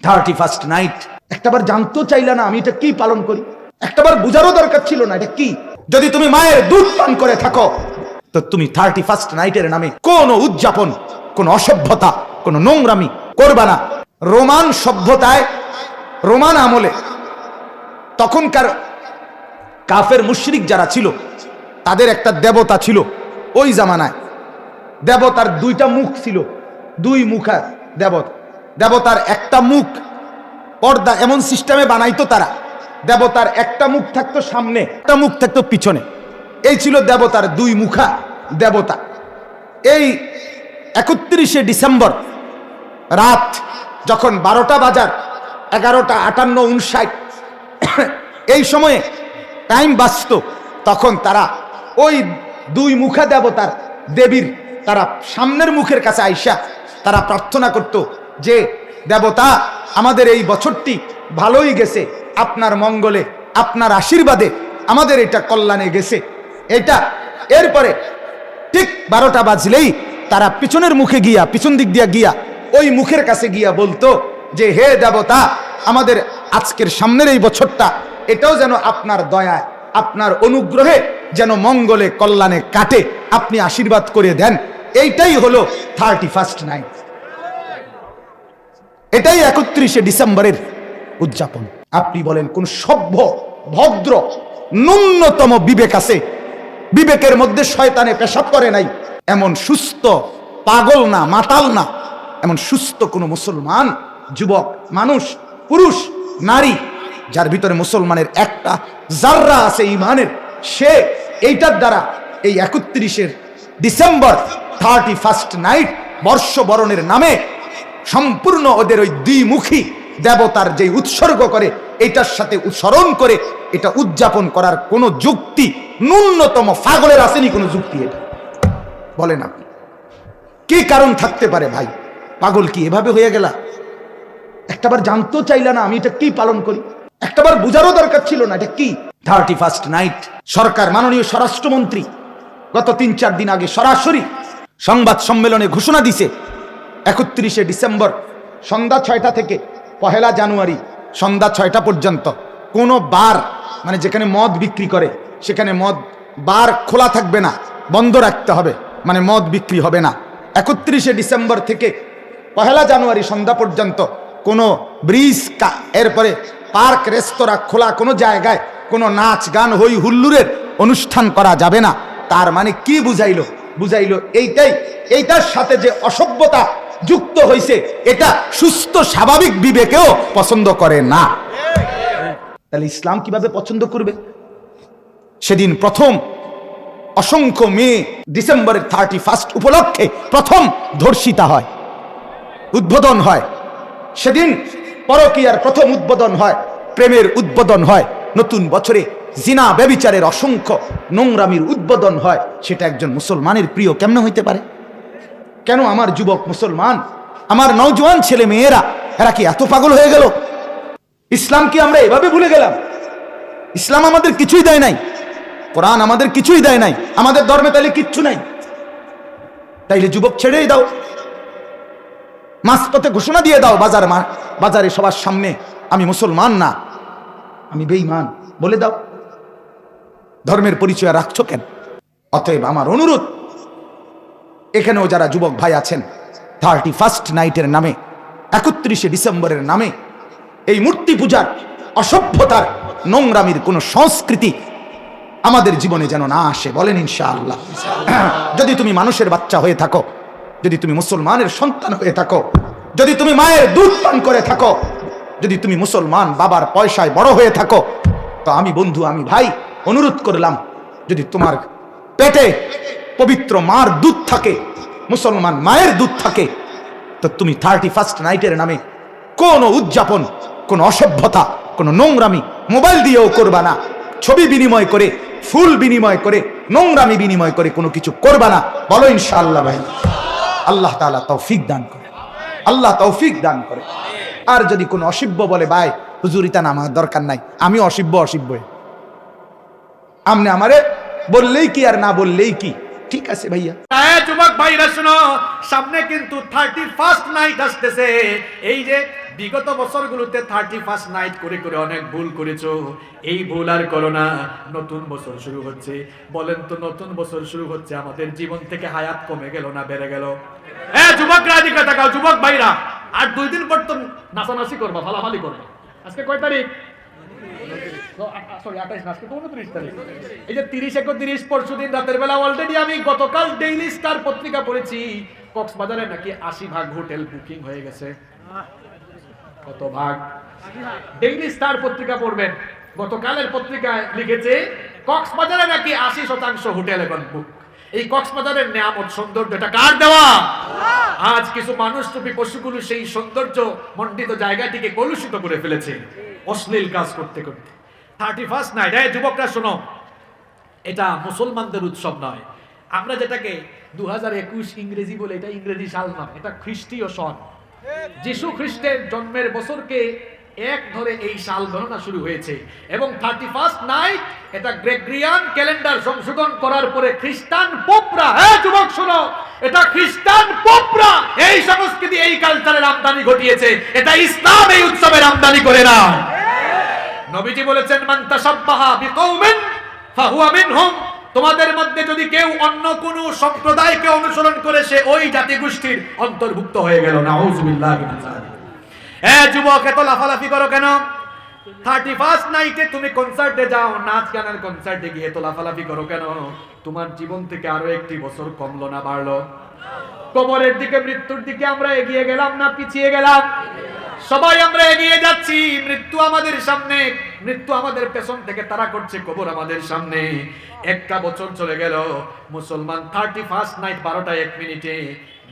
31st night. একটাবার জানতো চাইলা না আমি এটা কি পালন করি? একটাবার বুঝারও দরকার ছিল না এটা কি? যদি তুমি মায়ের দুধ পান করে থাকো তো তুমি 31st নাইটের নামে কোন উদযাপন, কোন অসভ্যতা, কোন নোংরামি করবা না। রোমান সভ্যতায়, রোমান আমলে তখনকার কাফের মুশরিক যারা ছিল তাদের একটা দেবতা ছিল। ওই জামানায় দেবতার দুইটা মুখ ছিল, দুই মুখা দেবতা। দেবতার একটা মুখ পর্দা এমন সিস্টেমে বানাইতো তারা, দেবতার একটা মুখ থাকতো সামনে, একটা মুখ থাকতো পিছনে। এই ছিল দেবতার দুই মুখা দেবতা। এই 31শে ডিসেম্বর রাত যখন 12টা বাজার, 11টা 58 59 এই সময়ে টাইম বাঁচত, তখন তারা ওই দুই মুখা দেবতার দেবীর তারা সামনের মুখের কাছে আইসা তারা প্রার্থনা করত যে দেবতা আমাদের এই বছরটি ভালোই গেছে, আপনার মঙ্গলে, আপনার আশীর্বাদে আমাদের এটা কল্যাণে গেছে এটা। এরপরে ঠিক 12টা বাজলেই তারা পিছনের মুখে গিয়া, পিছন দিক দিয়া গিয়া ওই মুখের কাছে গিয়া বলতো যে হে দেবতা, আমাদের আজকের সামনের এই বছরটা এটাও যেন আপনার দয়ায়, আপনার অনুগ্রহে যেন মঙ্গলে কল্যাণে কাটে, আপনি আশীর্বাদ করে দেন। এইটাই হলো 31st নাইট, এটাই 31শে ডিসেম্বরের উদযাপন। আপনি বলেন কোন সভ্য ভদ্র ন্যূনতম বিবেক আছে? বিবেকের মধ্যে শয়তানে পেশাব করে নাই এমন সুস্থ, পাগল না, মাতাল না, এমন সুস্থ কোন মুসলমান যুবক মানুষ, পুরুষ, নারী যার ভিতরে মুসলমানের একটা জাররা আছে ইমানের, সে এইটার দ্বারা এই 31শে ডিসেম্বর 31st নাইট বর্ষবরণের নামে সম্পূর্ণ ওদের ওই দ্বিমুখী দেবতার যে উৎসর্গ করে এটার সাথে স্মরণ করে এটা উদযাপন করার কোন যুক্তি ন্যূনতম পাগলের আসেনি? কোন যুক্তি এটা বলেন আপনি? কি কারণ থাকতে পারে ভাই? পাগল কি এভাবে হয়ে গেলা? একটাবার জানতো চাইলা না আমি এটা কি পালন করি? একটাবার বুঝারও দরকার ছিল না এটা কি? 31st নাইট সরকার, মাননীয় স্বরাষ্ট্রমন্ত্রী গত 3-4 দিন আগে সরাসরি সংবাদ সম্মেলনে ঘোষণা দিছে 31শে ডিসেম্বর সন্ধ্যা 6টা থেকে 1 জানুয়ারি সন্ধ্যা 6টা পর্যন্ত কোন বার, মানে যেখানে মদ বিক্রি করে সেখানে মদ বার খোলা থাকবে না, বন্ধ রাখতে হবে, মানে মদ বিক্রি হবে না। 31শে ডিসেম্বর থেকে 1 জানুয়ারি সন্ধ্যা পর্যন্ত কোনো ব্রিজ, এরপরে পার্ক, রেস্তোরাঁ খোলা, কোনো জায়গায় কোনো নাচ গান, হই হুল্লুরের অনুষ্ঠান করা যাবে না। তার মানে কি বুঝাইলো? বুঝাইলো এইটার সাথে যে অসভ্যতা যুক্ত হয়েছে এটা সুস্থ স্বাভাবিক বিবেকেও পছন্দ করে না। তাহলে ইসলাম কিভাবে পছন্দ করবে? সেদিন প্রথম অসংখ্য মেয়ে ডিসেম্বরের 31st উপলক্ষে প্রথম ধর্ষিতা হয়, উদ্বোধন হয়। সেদিন পরকীয়ার প্রথম উদ্বোধন হয়, প্রেমের উদ্বোধন হয়, নতুন বছরে জিনা ব্যভিচারের অসংখ্য নোংরামির উদ্বোধন হয়। সেটা একজন মুসলমানের প্রিয় কেমনে হইতে পারে? কেন আমার যুবক মুসলমান, আমার নওজোয়ান ছেলে মেয়েরা এরা কি এত পাগল হয়ে গেল? ইসলাম কি আমরা এভাবে ভুলে গেলাম? ইসলাম আমাদের কিছুই দেয় নাই, কোরআন আমাদের কিছুই দেয় নাই, আমাদের ধর্মে তাইলে কিচ্ছু নাই। তাইলে যুবক ছেড়েই দাও, মাঝপথে ঘোষণা দিয়ে দাও বাজারে সবার সামনে আমি মুসলমান না, আমি বেঈমান বলে দাও। ধর্মের পরিচয় রাখছো কেন? অতএব আমার অনুরোধ, এখানেও যারা যুবক ভাই আছেন 31st নাইটের নামে, 31শে ডিসেম্বরের নামে এই মূর্তি পূজার, অসভ্যতার, নোংরামির কোন সংস্কৃতি আমাদের জীবনে যেন না আসে। বলেন ইনশাআল্লাহ। যদি তুমি মানুষের বাচ্চা হয়ে থাকো, যদি তুমি মুসলমানের সন্তান হয়ে থাকো, যদি তুমি মায়ের দুধ পান করে থাকো, যদি তুমি মুসলমান বাবার পয়সায় বড় হয়ে থাকো, তো আমি বন্ধু, আমি ভাই অনুরোধ করলাম, যদি তোমার পেটে পবিত্র মার দুধ থাকে, মুসলমান মায়ের দুধ থাকে, তো তুমি 31st নাইটের নামে কোন উদযাপন, কোন অসভ্যতা, কোন নোংরামি মোবাইল দিয়েও করবা না। ছবি বিনিময় করে, ফুল বিনিময় করে, নোংরামি বিনিময় করে কোনো কিছু করবা না। বলো ইনশাআল্লাহ ভাই। আল্লাহ তাআলা তৌফিক দান করে, আল্লাহ তৌফিক দান করে। আর যদি কোনো অসভ্য বলে ভাই হুজুর ইতা আমার দরকার নাই, আমি অসভ্য আমনে আমারে বললেই কি আর না বললেই কি, ঠিক আছে ভাইয়া। যুবক ভাইরা শোনো, সামনে কিন্তু 31st নাইট আসতেছে। এই যে বিগত বছরগুলোতে 31st নাইট করে করে অনেক ভুল করেছো, এই ভুল আর করো না। নতুন বছর শুরু হচ্ছে, বলেন তো নতুন বছর শুরু হচ্ছে, আমাদের জীবন থেকে হায়াত কমে গেল না বেড়ে গেল? যুবকরা দিকে তাকাও, যুবক ভাইরা, আর 2 দিন পর তো নাচানাচি করবা, ফালাফালি করবা। আজকে কয় তারিখ? সরি 28 না, আজকে তো 29 তারিখ। এই যে 30, 31 পরশু দিন রাতের বেলা অলরেডি আমি গতকাল ডেইলি স্টার পত্রিকা পড়েছি, কক্সবাজারে নাকি 80% হোটেল বুকিং হয়ে গেছে। কত ভাগ? ডেইলি স্টার পত্রিকা পড়বেন, গতকালের পত্রিকায় লিখেছে কক্সবাজারে নাকি 80% হোটেল এখন বুক। এই কক্সবাজারের নিয়ামত সৌন্দর্য এটা কার দেওয়া? আজ কিছু মানুষ রূপী পশুগুলো সেই সৌন্দর্য মণ্ডিত জায়গাটিকে কলুষিত করে ফেলেছে অশ্লীল কাজ করতে করতে। 31st নাইট, যুবকরা শোনো, এটা মুসলমানদের উৎসব নয়। আমরা যেটাকে 2021 ইংরেজি বলে, এটা ইংরেজি সাল নয়, এটা খ্রিস্টীয় সন। যিশু খ্রিস্টের জন্মের বছরকে এক ধরে এই সাল গণনা শুরু হয়েছে, এবং 31st নাইট এটা গ্রেগরিয়ান ক্যালেন্ডার সংশোধন করার পরে খ্রিস্টান পোপরা, যুবক শোনো, এটা খ্রিস্টান পোপরা এই সংস্কৃতি, এই কালচারের আমদানি ঘটিয়েছে। এটা ইসলাম এই উৎসবের আমদানি করে না। নবীজি বলেছেন, মান তাশাব্বাহা বিকওমিন ফাহুয়া মিনহুম, তোমাদের মধ্যে যদি কেউ অন্য কোন সম্প্রদায়কে অনুসরণ করে সে ওই জাতি গোষ্ঠীর অন্তর্ভুক্ত হয়ে গেল। নাউযুবিল্লাহি মিন যালিক। যুবক, এত লাফালাফি করো কেন? 31st নাইটে তুমি কনসার্টে যাও, নাচ গানের কনসার্টে গিয়ে এত লাফালাফি করো কেন? তোমার জীবন থেকে আরো একটি বছর কমলো না বাড়লো? কবরের দিকে, মৃত্যুর দিকে আমরা এগিয়ে গেলাম না পিছিয়ে গেলাম? সবাই আমরা এগিয়ে যাচ্ছি। মৃত্যু আমাদের সামনে, মৃত্যু আমাদের পেছন থেকে তাড়া করছে, কবর আমাদের সামনে। একটা বছর চলে গেল, মুসলমান 31st নাইট 12টা 1 মিনিটে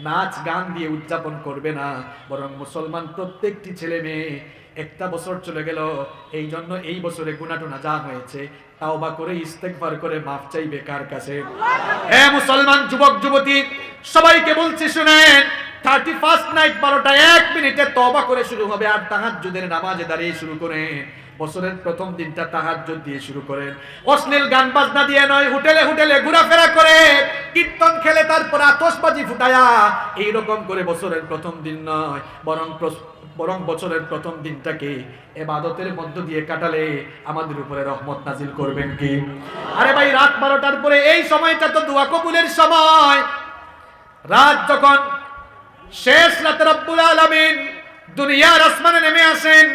নাচ গান দিয়ে উদযাপন করবে না, বরং মুসলমান প্রত্যেকটি ছেলে মেয়ে একটা বছর চলে গেল, এই জন্য এই বছরে গুনাহটুনা যা হয়েছে তাওবা করে ইস্তেগফার করে মাফ চাইবে কার কাছে? মুসলমান যুবক যুবতী সবাইকে বলছি শুনেন, 31st নাইট 12টা 1 মিনিটে তওবা করে শুরু হবে, আর তাহাজ্জুদের নামাজে দাঁড়িয়ে শুরু করেন। বছরের প্রথম দিনটা তাহাজ্জুদ দিয়ে শুরু করেন, অশ্লীল গান বাজনা দিয়ে নয়, হোটেলে হোটেলে ঘোরাফেরা করে, কীর্তন খেলে, তারপর আতশবাজি ফুটায়া, এইরকম করে বছরের প্রথম দিন নয়, বরং বছরের প্রথম দিনটাকে ইবাদতের মধ্য দিয়ে কাটালে আমাদের উপরে রহমত নাজিল করবেন কি? আরে ভাই, রাত 12টার পরে এই সময়টা তো দোয়া কবুলের সময়। রাত যখন শেষ রাতে রব্বুল আলামিন দুনিয়ার আসমানে নেমে আসেন,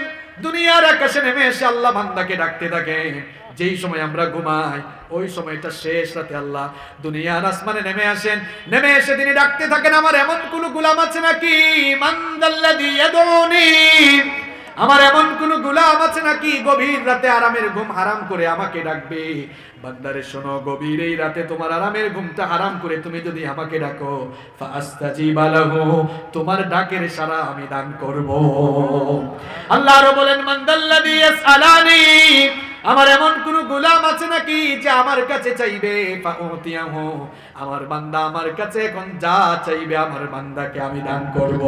দুনিয়ার আকাশে নেমে এসে আল্লাহ বান্দাকে ডাকতে থাকেন। যেই সময় আমরা ঘুমাই ওই সময়টা শেষ রাতে আল্লাহ দুনিয়ার আসমানে নেমে আসেন, নেমে এসে তিনি ডাকতে থাকেন, আমার এমন কোন গোলাম আছে নাকি, মান যাল্লাযী ইয়াদউনি, আমার এমন কোন গোলাম আছে নাকি গভীর রাতে আরামের ঘুম হারাম করে আমাকে ডাকবে? বান্দারে শোনো, গভীর এই রাতে তোমার আরামের ঘুমটা হারাম করে তুমি যদি আমাকে ডাকো, ফাআস্তাজিবা লাহু, তোমার ডাকের সাড়া আমি দান করব। আল্লাহ আরো বলেন, মান যাল্লাযী ইয়াসআলানি, আমার এমন কোন গোলাম আছে নাকি যে আমার কাছে চাইবে, ফাউতিয়াহু, আমার বান্দা আমার কাছে এখন যা চাইবে আমার বান্দাকে আমি দান করব।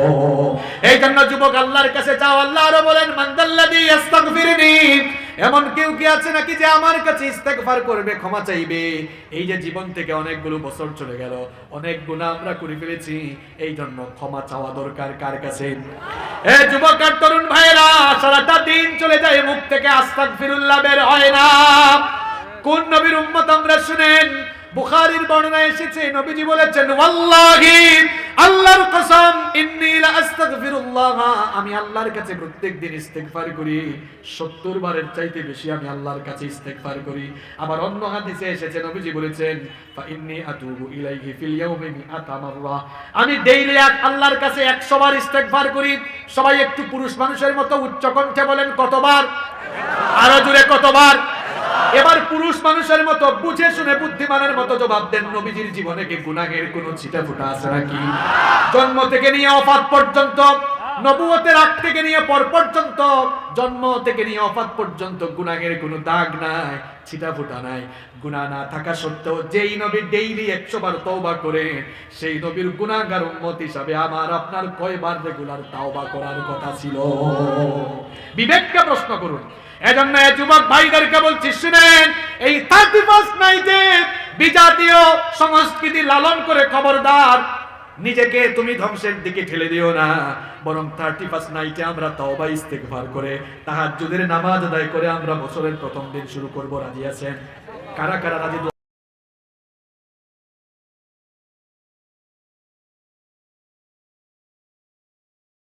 এই জন্য যুবক আল্লাহর কাছে চাও। আল্লাহ আরো বলেন, মান যাল্লাযী ইস্তাগফিরনি, এমন কেউ কি আছে নাকি যে আমার কাছে ইস্তেগফার করবে, ক্ষমা চাইবে? এই যে জীবন থেকে অনেকগুলো বছর চলে গেল, অনেক গুনাহ আমরা করে ফেলেছি, এই জন্য ক্ষমা চাওয়া দরকার কার কাছে? যুবক আর তরুণ ভাইরা, সারাটা দিন চলে যায়, মুখ থেকে আস্তাগফিরুল্লাহ বের হয় না। কোন নবীর উম্মত আমরা শুনেন, বুখারীর বর্ণনায় এসেছে, নবীজি বলেছেন, ওয়াল্লাহি, আল্লাহর কসম, ইন্নী লা আস্তাগফিরুল্লাহ, আমি আল্লাহর কাছে প্রত্যেকদিন ইস্তেগফার করি, 70 বারের চাইতে বেশি আমি আল্লাহর কাছে ইস্তেগফার করি। আবার অন্য হাদিসে এসেছে, নবীজি বলেছেন, ফা ইন্নী আতুবু ইলাইহি ফিল ইয়াউমি মিআতা মাররা, আমি ডেইলি আল্লাহর কাছে 100 বার ইস্তেগফার করি। সবাই একটু পুরুষ মানুষের মতো উচ্চ কণ্ঠে বলেন, কতবার? আরো জোরে, কতবার? এবার পুরুষ মানুষের মতো বুঝে শুনে বুদ্ধিমানের মতো জবাব দেন, নবীজির জীবনে কি গুনাহের কোনো ছিটাফোঁটা আছে নাকি? জন্ম থেকে নিয়ে ওফাত পর্যন্ত, নবুয়তের আগ থেকে নিয়ে পর পর্যন্ত, জন্ম থেকে নিয়ে ওফাত পর্যন্ত গুনাহের কোনো দাগ নাই, ছিটাফোঁটা নাই। গুনাহ না থাকা সত্ত্বেও যেই নবী ডেইলি 100 বার তওবা করেন, সেই নবীর গুনাহগার উম্মত হিসাবে আমার আপনার কয়বার রেগুলার তওবা করার কথা ছিল? বিবেককে প্রশ্ন করুন। এজন্য যুবক ভাইদেরকে বলছি শুনেন, এই 31st নাইটে বিজাতীয় সংস্কৃতি লালন করে খবরদার নিজেকে তুমি ধ্বংসের দিকে ঠেলে দিও না, বরং 31st নাইটে আমরা তওবা ইস্তেগফার করে তাহাজ্জুদের নামাজ আদায় করে আমরা বছরের প্রথম দিন শুরু করব। রাজি আছেন? কারা কারা রাজি?